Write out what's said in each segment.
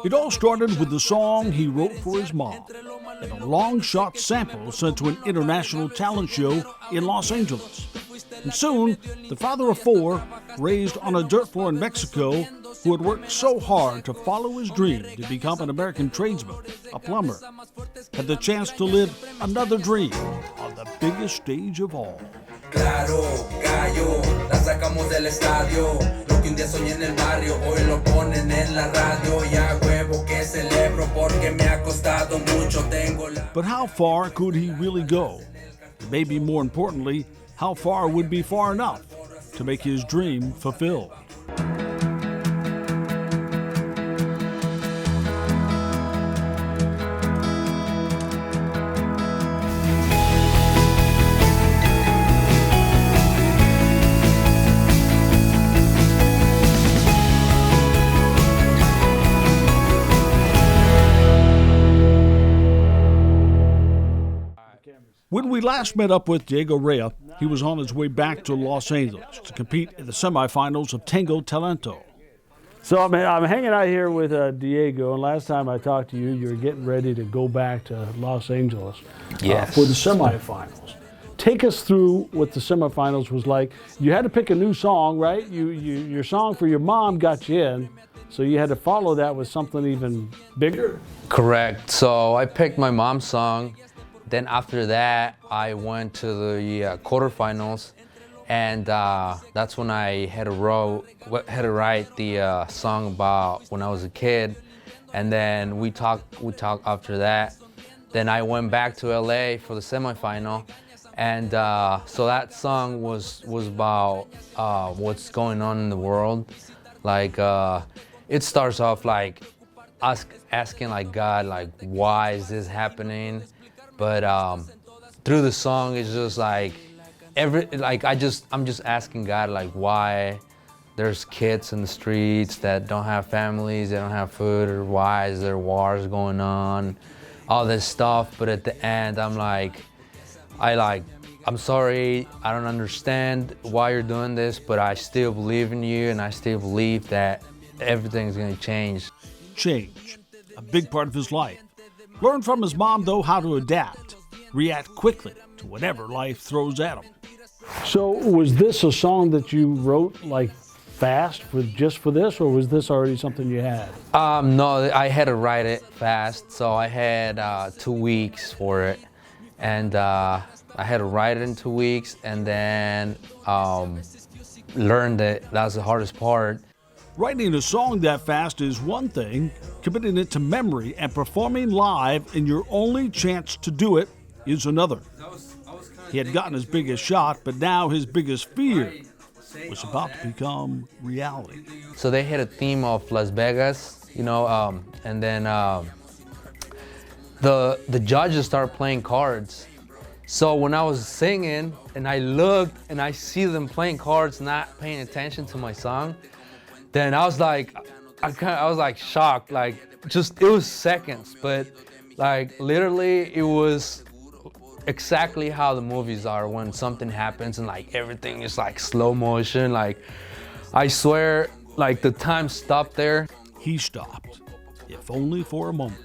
It all started with the song he wrote for his mom and a long-shot sample sent to an international talent show in Los Angeles. And soon, the father of four, raised on a dirt floor in Mexico, who had worked so hard to follow his dream to become an American tradesman, a plumber, had the chance to live another dream on the biggest stage of all. Claro, gallo, la sacamos del estadio. Lo que un día soñé en el barrio, hoy lo ponen en la radio. Y a huevo que celebro porque me ha costado mucho. Tengo la... But how far could he really go? Maybe more importantly, how far would be far enough to make his dream fulfilled? When we last met up with Diego Raya, he was on his way back to Los Angeles to compete in the semifinals of Tengo Talento. So I'm hanging out here with Diego, and last time I talked to you, you were getting ready to go back to Los Angeles for the semifinals. Take us through what the semifinals was like. You had to pick a new song, right? Your song for your mom got you in, so you had to follow that with something even bigger? Correct. So I picked my mom's song. Then after that, I went to the quarterfinals, and that's when I had to write the song about when I was a kid. And then we talked after that. Then I went back to LA for the semifinal, and so that song was about what's going on in the world. Like it starts off like asking like God, like, why is this happening? But through the song, it's just like I'm just asking God, like, why there's kids in the streets that don't have families, they don't have food, or why is there wars going on, all this stuff. But at the end, I'm like, I'm sorry, I don't understand why you're doing this, but I still believe in you, and I still believe that everything's gonna change. Change, a big part of his life. Learn from his mom, though, how to adapt, react quickly to whatever life throws at him. So was this a song that you wrote like fast just for this, or was this already something you had? No, I had to write it fast, so I had 2 weeks for it, and I had to write it in 2 weeks, and then learned it. That was the hardest part. Writing a song that fast is one thing, committing it to memory and performing live in your only chance to do it is another. He had gotten his biggest shot, but now his biggest fear was about to become reality. So they had a theme of Las Vegas, and then the judges started playing cards. So when I was singing and I looked and I see them playing cards, not paying attention to my song, then I was like, I was like shocked, like it was seconds, but like literally it was exactly how the movies are when something happens and like everything is like slow motion. Like I swear, like the time stopped there. He stopped, if only for a moment.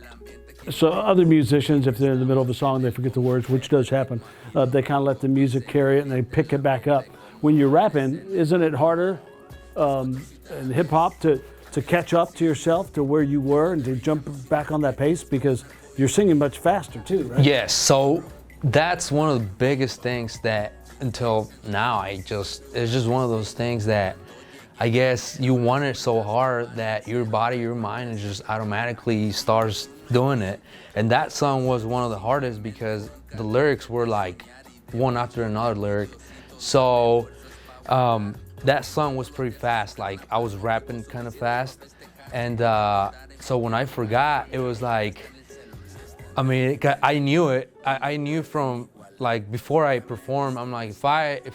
So other musicians, if they're in the middle of a song, they forget the words, which does happen. They kind of let the music carry it and they pick it back up. When you're rapping, isn't it harder in hip hop to catch up to yourself, to where you were, and to jump back on that pace, because you're singing much faster too, right? Yes, so that's one of the biggest things that until now it's just one of those things that I guess you want it so hard that your body, your mind just automatically starts doing it. And that song was one of the hardest because the lyrics were like one after another lyric. So that song was pretty fast. Like I was rapping kind of fast. And so when I forgot, it was like, I mean, I knew it. I knew from like before I performed, I'm like, if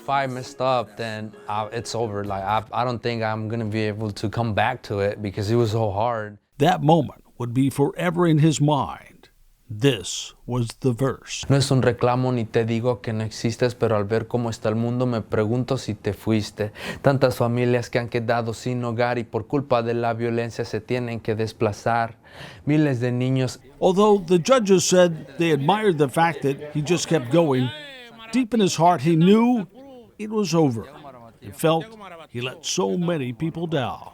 I messed up, then it's over. Like I don't think I'm gonna be able to come back to it because it was so hard. That moment would be forever in his mind. This was the verse. No es un reclamo ni te digo que no existes, pero al ver cómo está el mundo me pregunto si te fuiste. Tantas familias que han quedado sin hogar y por culpa de la violencia se tienen que desplazar. Miles de niños. Although the judges said they admired the fact that he just kept going, deep in his heart he knew it was over. He felt he let so many people down.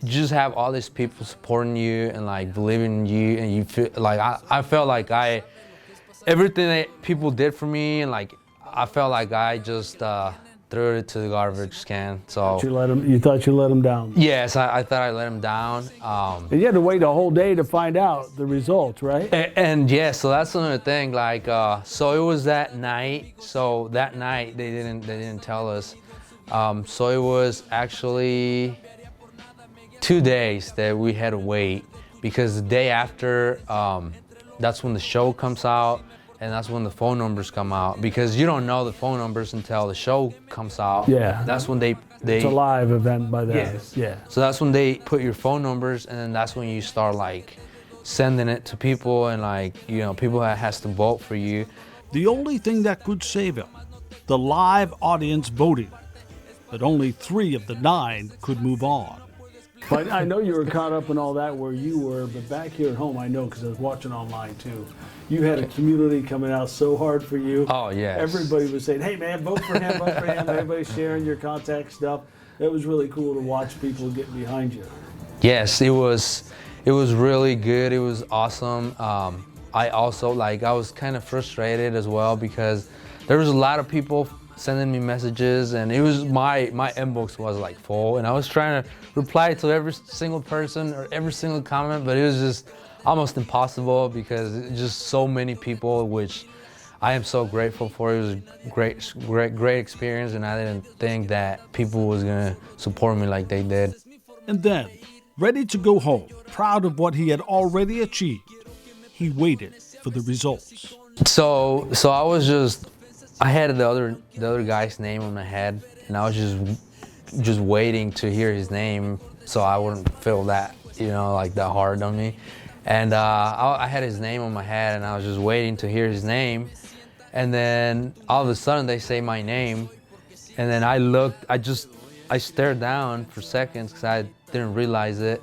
You just have all these people supporting you and like believing in you, and you feel like I felt like everything that people did for me, and like I felt like I just threw it to the garbage can. So you thought you let him down? Yes, I thought I let him down. And you had to wait a whole day to find out the results, right? And yeah, so that's another thing. Like, so it was that night. So that night they didn't tell us. So it was actually 2 days that we had to wait, because the day after, that's when the show comes out, and that's when the phone numbers come out, because you don't know the phone numbers until the show comes out. Yeah. That's when they it's a live event by then. Yes. Yeah. So that's when they put your phone numbers, and then that's when you start like sending it to people, and like, you know, people that has to vote for you. The only thing that could save him, the live audience voting. But only 3 of the 9 could move on. But I know you were caught up in all that where you were, but back here at home, I know because I was watching online too. You had a community coming out so hard for you. Oh, yes. Everybody was saying, hey man, vote for him, vote for him. Everybody's sharing your contact stuff. It was really cool to watch people getting behind you. Yes, it was really good. It was awesome. I also, I was kind of frustrated as well, because there was a lot of people sending me messages, and it was my inbox was like full, and I was trying to reply to every single person or every single comment, but it was just almost impossible, because it's just so many people, which I am so grateful for. It was a great experience, and I didn't think that people was gonna support me like they did. And then, ready to go home, proud of what he had already achieved, he waited for the results. So I had the other guy's name on my head, and I was just waiting to hear his name, so I wouldn't feel that, like that hard on me. And I had his name on my head, and I was just waiting to hear his name. And then all of a sudden they say my name, and then I stared down for seconds because I didn't realize it.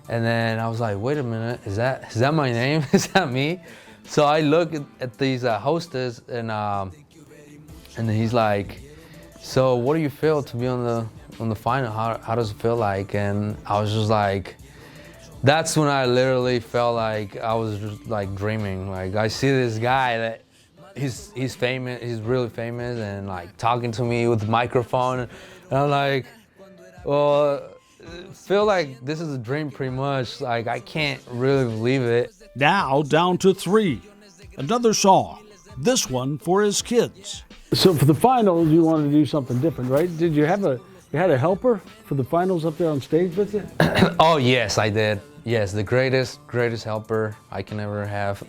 And then I was like, wait a minute, is that my name? Is that me? So I look at these hostess, and then he's like, so what do you feel to be on the final? How does it feel like? And I was just like, that's when I literally felt like I was just like dreaming. Like, I see this guy that he's famous, he's really famous, and like talking to me with the microphone, and I'm like, well, feel like this is a dream pretty much. Like, I can't really believe it. Now down to 3. Another song, this one for his kids. So for the finals, you wanted to do something different, right? Did you had a helper for the finals up there on stage with you? Oh yes, I did. Yes, the greatest helper I can ever have.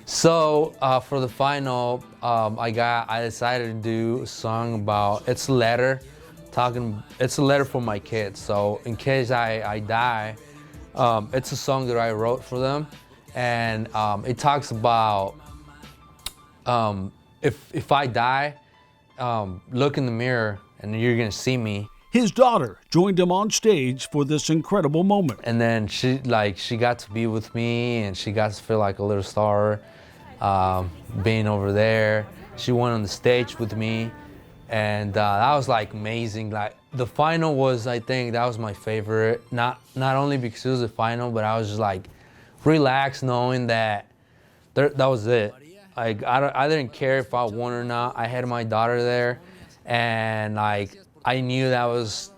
So for the final, I decided to do a song about, it's a letter for my kids. So in case I die, it's a song that I wrote for them, and it talks about if I die, look in the mirror and you're gonna see me. His daughter joined him on stage for this incredible moment. And then she got to be with me, and she got to feel like a little star, being over there. She went on the stage with me, and that was like amazing. Like, the final was, I think that was my favorite. Not only because it was the final, but I was just like relaxed knowing that that was it. Like, I didn't care if I won or not. I had my daughter there, and like, I knew that was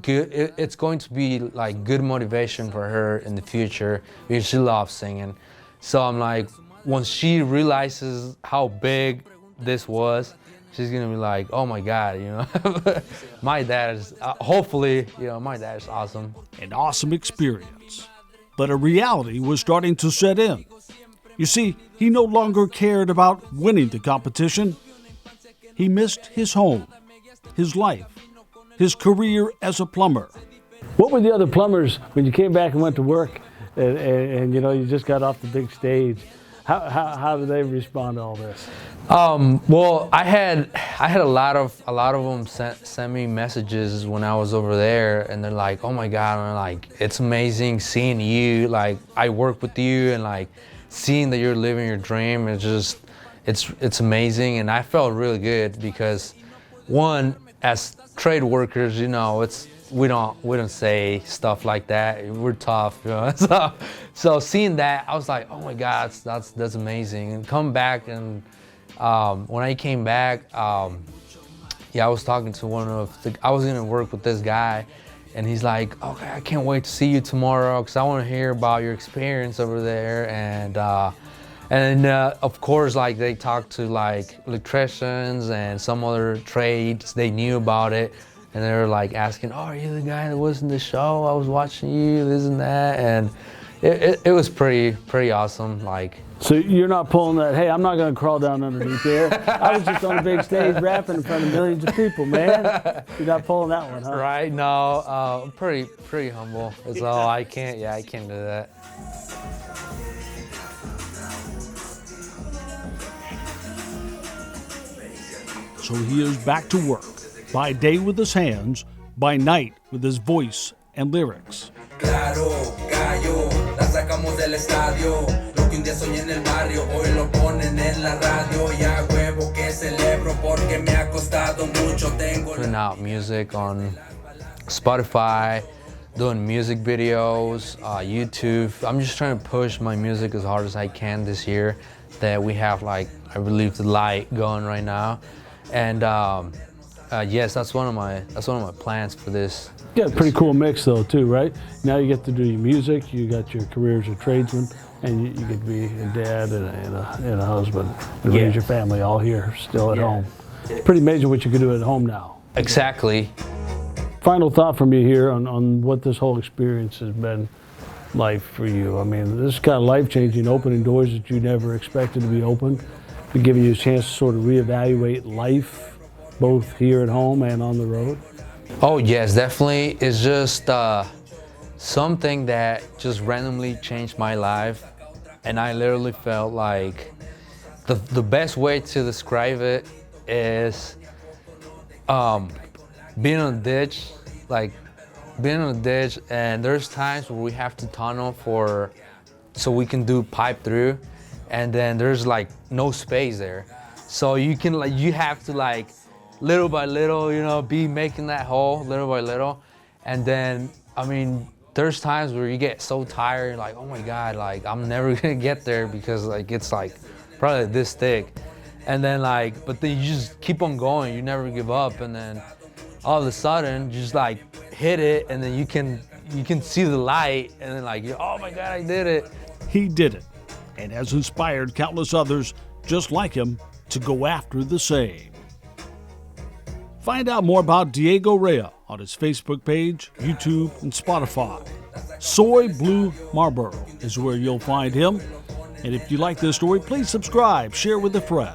good. It's going to be like good motivation for her in the future, because she loves singing. So I'm like, once she realizes how big this was, she's gonna be like, oh my God, my dad is, hopefully, my dad is awesome. An awesome experience. But a reality was starting to set in. You see, he no longer cared about winning the competition. He missed his home, his life, his career as a plumber. What were the other plumbers, when you came back and went to work, and you know, you just got off the big stage. How do they respond to all this? Well, I had a lot of them send me messages when I was over there, and they're like, "Oh my God, man, like it's amazing seeing you. Like I work with you, and like seeing that you're living your dream. It's amazing." And I felt really good because, one, as trade workers, you know, we don't say stuff like that. We're tough, you know. So seeing that, I was like, oh my God, that's amazing. And come back, and when I came back, yeah, I was talking to I was gonna work with this guy, and he's like, okay, I can't wait to see you tomorrow because I want to hear about your experience over there. And of course, like they talked to like electricians and some other trades. They knew about it. And they were like asking, "Oh, are you the guy that was in the show? I was watching you, this and that." And it was pretty awesome. Like, so you're not pulling that, "Hey, I'm not going to crawl down underneath there. I was just on a big stage rapping in front of millions of people, man." You're not pulling that one, huh? Right? No, I'm pretty humble. So I can't do that. So he is back to work. By day with his hands, by night with his voice and lyrics. Claro, gallo, la sacamos del estadio. Lo que un día soñé en el barrio, hoy lo ponen en la radio. Ya huevo que celebro porque me ha costado mucho. Putting out music on Spotify, doing music videos, YouTube. I'm just trying to push my music as hard as I can this year. That we have, like, I believe, the light going right now, and yes, that's one of my plans for this. You got a pretty cool mix though too, right? Now you get to do your music, you got your career as a tradesman, and you get to be a dad and a husband and raise your family all here, still at home. It's pretty amazing what you can do at home now. Exactly. Final thought from you here on what this whole experience has been like for you. I mean, this is kind of life-changing, opening doors that you never expected to be open, but giving you a chance to sort of reevaluate life, both here at home and on the road? Oh yes, definitely. It's just something that just randomly changed my life, and I literally felt like the best way to describe it is being in a ditch, and there's times where we have to tunnel so we can do pipe through, and then there's like no space there, so you have to little by little, you know, be making that hole little by little. And then, I mean, there's times where you get so tired, you're like, oh my God, like I'm never gonna get there because like it's like probably this thick. And then but then you just keep on going, you never give up. And then all of a sudden, you just like hit it, and then you can see the light, and then like, oh my God, I did it. He did it, and has inspired countless others just like him to go after the same. Find out more about Diego Raya on his Facebook page, YouTube, and Spotify. Soy Blue Marlboro is where you'll find him. And if you like this story, please subscribe, share with a friend.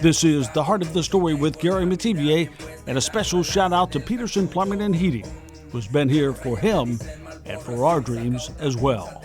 This is The Heart of the Story with Gary Mativier, and a special shout out to Petersen Plumbing and Heating, who's been here for him and for our dreams as well.